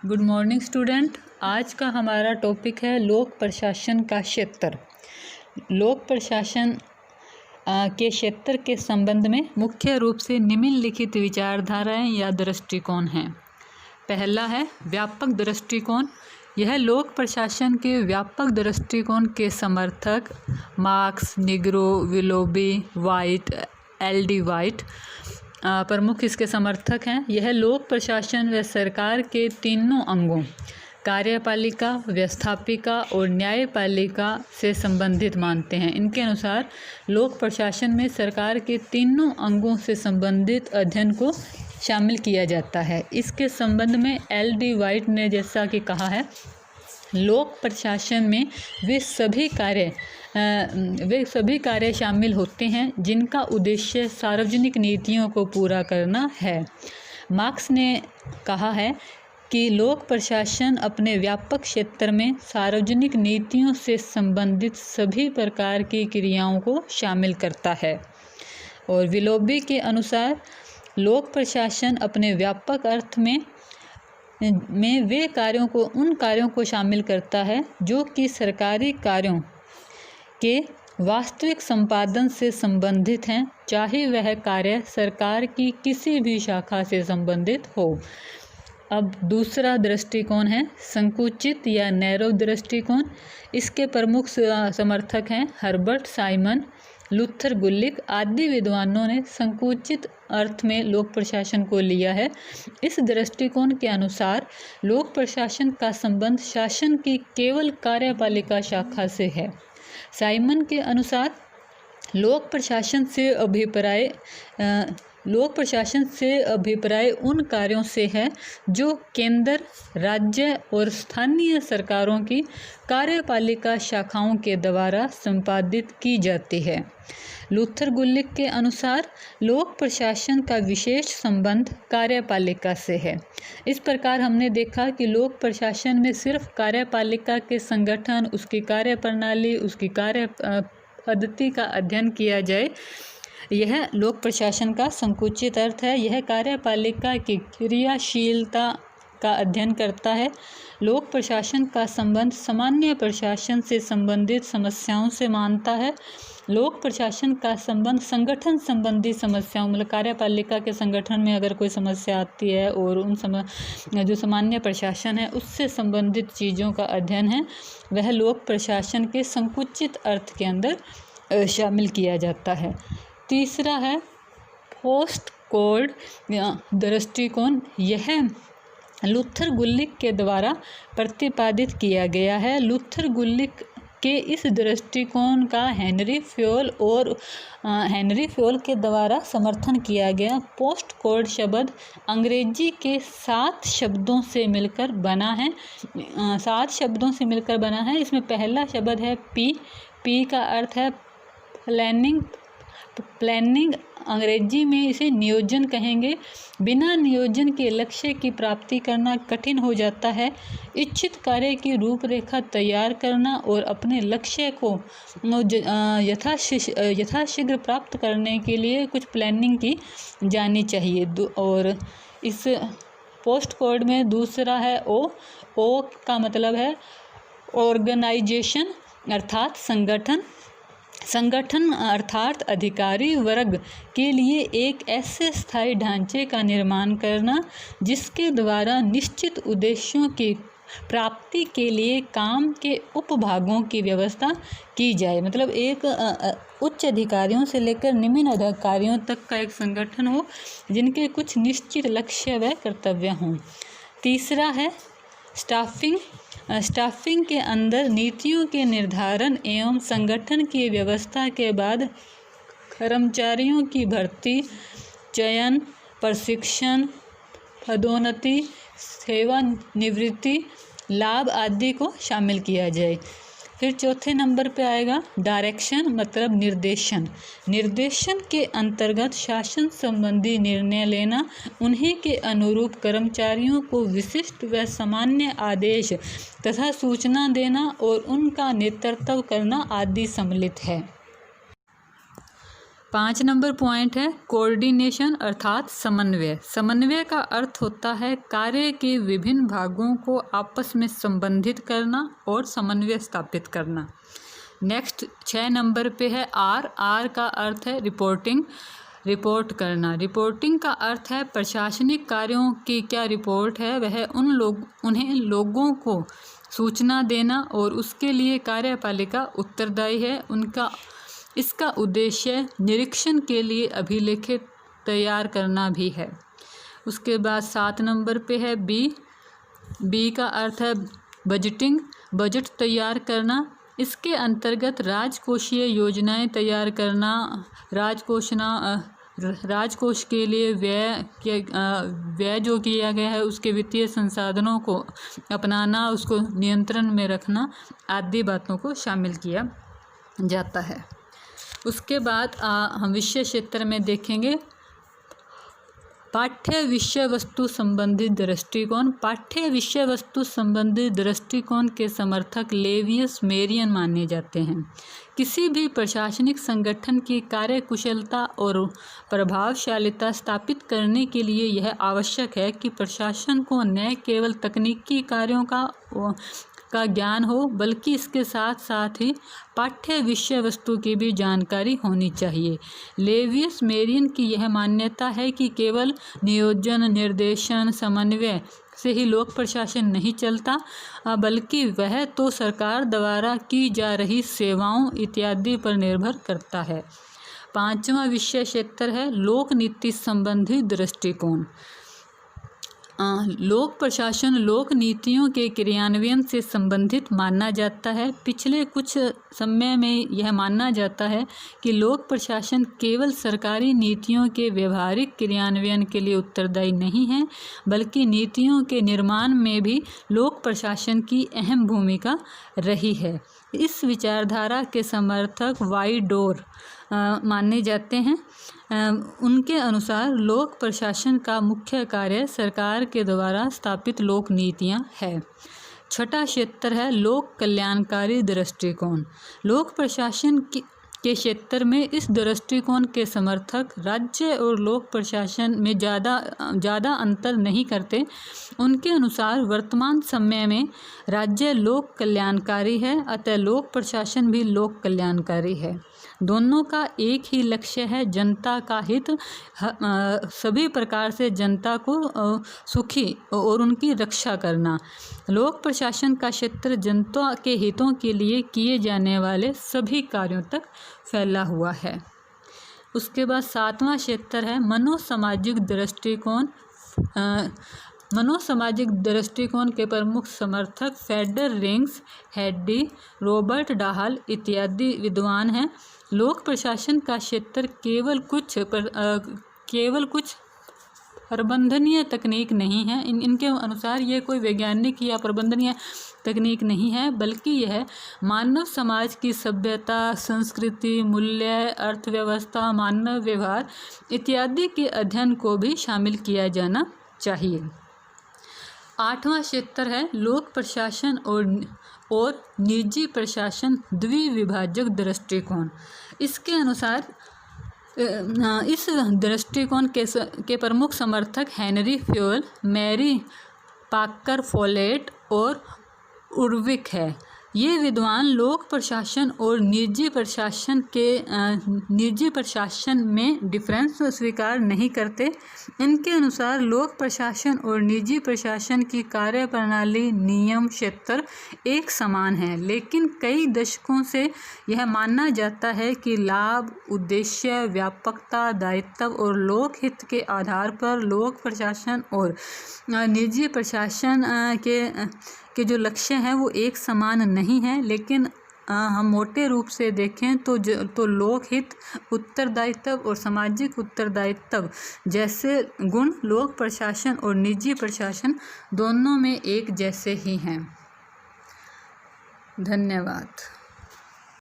Good morning student. आज का हमारा टॉपिक है लोक प्रशासन का क्षेत्र। लोक प्रशासन के क्षेत्र के संबंध में मुख्य रूप से निम्नलिखित विचारधाराएं या दृष्टिकोण हैं। पहला है व्यापक दृष्टिकोण। यह लोक प्रशासन के व्यापक दृष्टिकोण के समर्थक marks, Negro, Willoughby, white, LD. White प्रमुख इसके समर्थक हैं। यह लोक प्रशासन व सरकार के तीनों अंगों कार्यपालिका, व्यवस्थापिका और न्यायपालिका से संबंधित मानते हैं। इनके अनुसार लोक प्रशासन में सरकार के तीनों अंगों से संबंधित अध्ययन को शामिल किया जाता है। इसके संबंध में एल.डी. वाइट ने जैसा कि कहा है, लोक प्रशासन में वे सभी कार्य शामिल होते हैं जिनका उद्देश्य सार्वजनिक नीतियों को पूरा करना है। मार्क्स ने कहा है कि लोक प्रशासन अपने व्यापक क्षेत्र में सार्वजनिक नीतियों से संबंधित सभी प्रकार की क्रियाओं को शामिल करता है। और विलोबी के अनुसार लोक प्रशासन अपने व्यापक अर्थ में वे उन कार्यों को शामिल करता है जो कि सरकारी कार्यों के वास्तविक संपादन से संबंधित हैं, चाहे वह कार्य सरकार की किसी भी शाखा से संबंधित हो। अब दूसरा दृष्टिकोण है संकुचित या नैरो दृष्टिकोण। इसके प्रमुख समर्थक हैं हर्बर्ट साइमन, लूथर गुलिक आदि विद्वानों ने संकुचित अर्थ में लोक प्रशासन को लिया है। इस दृष्टिकोण के अनुसार लोक प्रशासन का संबंध शासन की केवल कार्यपालिका शाखा से है। साइमन के अनुसार लोक प्रशासन से अभिप्राय उन कार्यों से है जो केंद्र, राज्य और स्थानीय सरकारों की कार्यपालिका शाखाओं के द्वारा संपादित की जाती है। लूथर गुलिक के अनुसार लोक प्रशासन का विशेष संबंध कार्यपालिका से है। इस प्रकार हमने देखा कि लोक प्रशासन में सिर्फ कार्यपालिका के संगठन, उसकी कार्यप्रणाली, उसकी कार्य पद्धति का अध्ययन किया जाए, यह लोक प्रशासन का संकुचित अर्थ है। यह कार्यपालिका की क्रियाशीलता का अध्ययन करता है। लोक प्रशासन का संबंध सामान्य प्रशासन से संबंधित समस्याओं से मानता है। लोक प्रशासन का संबंध संगठन संबंधी समस्याओं, मतलब कार्यपालिका के संगठन में अगर कोई समस्या आती है और उन जो सामान्य प्रशासन है उससे संबंधित चीज़ों का अध्ययन है, वह लोक प्रशासन के संकुचित अर्थ के अंदर शामिल किया जाता है। तीसरा है पोस्ट कोड दृष्टिकोण। यह लूथर गुलिक के द्वारा प्रतिपादित किया गया है। लूथर गुलिक के इस दृष्टिकोण का हेनरी फ्योल के द्वारा समर्थन किया गया। पोस्ट कोड शब्द अंग्रेजी के 7 शब्दों से मिलकर बना है। 7 शब्दों से मिलकर बना है। इसमें पहला शब्द है पी का अर्थ है प्लानिंग, अंग्रेजी में इसे नियोजन कहेंगे। बिना नियोजन के लक्ष्य की प्राप्ति करना कठिन हो जाता है। इच्छित कार्य की रूपरेखा तैयार करना और अपने लक्ष्य को यथाशीघ्र प्राप्त करने के लिए कुछ प्लानिंग की जानी चाहिए। और इस पोस्ट कोड में दूसरा है ओ का मतलब है ऑर्गेनाइजेशन, अर्थात संगठन अर्थात अधिकारी वर्ग के लिए एक ऐसे स्थायी ढांचे का निर्माण करना जिसके द्वारा निश्चित उद्देश्यों की प्राप्ति के लिए काम के उपभागों की व्यवस्था की जाए। मतलब एक उच्च अधिकारियों से लेकर निम्न अधिकारियों तक का एक संगठन हो जिनके कुछ निश्चित लक्ष्य व कर्तव्य हों। तीसरा है स्टाफिंग के अंदर नीतियों के निर्धारण एवं संगठन की व्यवस्था के बाद कर्मचारियों की भर्ती, चयन, प्रशिक्षण, पदोन्नति, सेवानिवृत्ति, लाभ आदि को शामिल किया जाए। फिर चौथे नंबर पे आएगा डायरेक्शन, मतलब निर्देशन के अंतर्गत शासन संबंधी निर्णय लेना, उन्हीं के अनुरूप कर्मचारियों को विशिष्ट व सामान्य आदेश तथा सूचना देना और उनका नेतृत्व करना आदि सम्मिलित है। 5 नंबर पॉइंट है कोऑर्डिनेशन अर्थात समन्वय। समन्वय का अर्थ होता है कार्य के विभिन्न भागों को आपस में संबंधित करना और समन्वय स्थापित करना। नेक्स्ट 6 नंबर पे है आर का अर्थ है रिपोर्टिंग, रिपोर्ट करना। रिपोर्टिंग का अर्थ है प्रशासनिक कार्यों की क्या रिपोर्ट है वह उन्हें लोगों को सूचना देना और उसके लिए कार्यपालिका उत्तरदायी है। इसका उद्देश्य निरीक्षण के लिए अभिलेख तैयार करना भी है। उसके बाद 7 नंबर पे है बी का अर्थ है बजटिंग, बजट तैयार करना। इसके अंतर्गत राजकोषीय योजनाएं तैयार करना, राजकोष के लिए व्यय जो किया गया है उसके वित्तीय संसाधनों को अपनाना, उसको नियंत्रण में रखना आदि बातों को शामिल किया जाता है। उसके बाद हम विषय क्षेत्र में देखेंगे पाठ्य विषय वस्तु संबंधी दृष्टिकोण। पाठ्य विषय वस्तु संबंधी दृष्टिकोण के समर्थक लेवियस मेरियन माने जाते हैं। किसी भी प्रशासनिक संगठन की कार्यकुशलता और प्रभावशीलता स्थापित करने के लिए यह आवश्यक है कि प्रशासन को न केवल तकनीकी कार्यों का ज्ञान हो बल्कि इसके साथ साथ ही पाठ्य विषय वस्तु की भी जानकारी होनी चाहिए। लेवियस मेरियन की यह मान्यता है कि केवल नियोजन, निर्देशन, समन्वय से ही लोक प्रशासन नहीं चलता बल्कि वह तो सरकार द्वारा की जा रही सेवाओं इत्यादि पर निर्भर करता है। 5वां विषय क्षेत्र है लोक नीति संबंधी दृष्टिकोण। लोक प्रशासन लोक नीतियों के क्रियान्वयन से संबंधित माना जाता है। पिछले कुछ समय में यह माना जाता है कि लोक प्रशासन केवल सरकारी नीतियों के व्यवहारिक क्रियान्वयन के लिए उत्तरदायी नहीं है बल्कि नीतियों के निर्माण में भी लोक प्रशासन की अहम भूमिका रही है। इस विचारधारा के समर्थक वाइडोर माने जाते हैं। उनके अनुसार लोक प्रशासन का मुख्य कार्य सरकार के द्वारा स्थापित लोक नीतियाँ है। 6वां क्षेत्र है लोक कल्याणकारी दृष्टिकोण। लोक प्रशासन के क्षेत्र में इस दृष्टिकोण के समर्थक राज्य और लोक प्रशासन में ज़्यादा अंतर नहीं करते। उनके अनुसार वर्तमान समय में राज्य लोक कल्याणकारी है अतः लोक प्रशासन भी लोक कल्याणकारी है। दोनों का एक ही लक्ष्य है जनता का हित, सभी प्रकार से जनता को सुखी और उनकी रक्षा करना। लोक प्रशासन का क्षेत्र जनता के हितों के लिए किए जाने वाले सभी कार्यों तक फैला हुआ है। उसके बाद 7वां क्षेत्र है मनोसामाजिक दृष्टिकोण। मनोसामाजिक दृष्टिकोण के प्रमुख समर्थक फेडर रिंग्स, हेडी, रॉबर्ट डाहल इत्यादि विद्वान हैं। लोक प्रशासन का क्षेत्र केवल कुछ प्रबंधनीय तकनीक नहीं है। इनके अनुसार ये कोई वैज्ञानिक या प्रबंधनीय तकनीक नहीं है बल्कि यह मानव समाज की सभ्यता, संस्कृति, मूल्य, अर्थव्यवस्था, मानव व्यवहार इत्यादि के अध्ययन को भी शामिल किया जाना चाहिए। 8वां क्षेत्र है लोक प्रशासन और निजी प्रशासन द्विविभाजक दृष्टिकोण। इसके अनुसार इस दृष्टिकोण के प्रमुख समर्थक हेनरी फ्योल, मैरी पाकर फोलेट और उर्विक है। ये विद्वान लोक प्रशासन और निजी प्रशासन में डिफरेंस स्वीकार नहीं करते। इनके अनुसार लोक प्रशासन और निजी प्रशासन की कार्यप्रणाली, नियम, क्षेत्र एक समान है लेकिन कई दशकों से यह माना जाता है कि लाभ, उद्देश्य, व्यापकता, दायित्व और लोक हित के आधार पर लोक प्रशासन और निजी प्रशासन के जो लक्ष्य हैं वो एक समान नहीं है। लेकिन हम मोटे रूप से देखें तो लोक हित, उत्तरदायित्व और सामाजिक उत्तरदायित्व जैसे गुण लोक प्रशासन और निजी प्रशासन दोनों में एक जैसे ही हैं। धन्यवाद।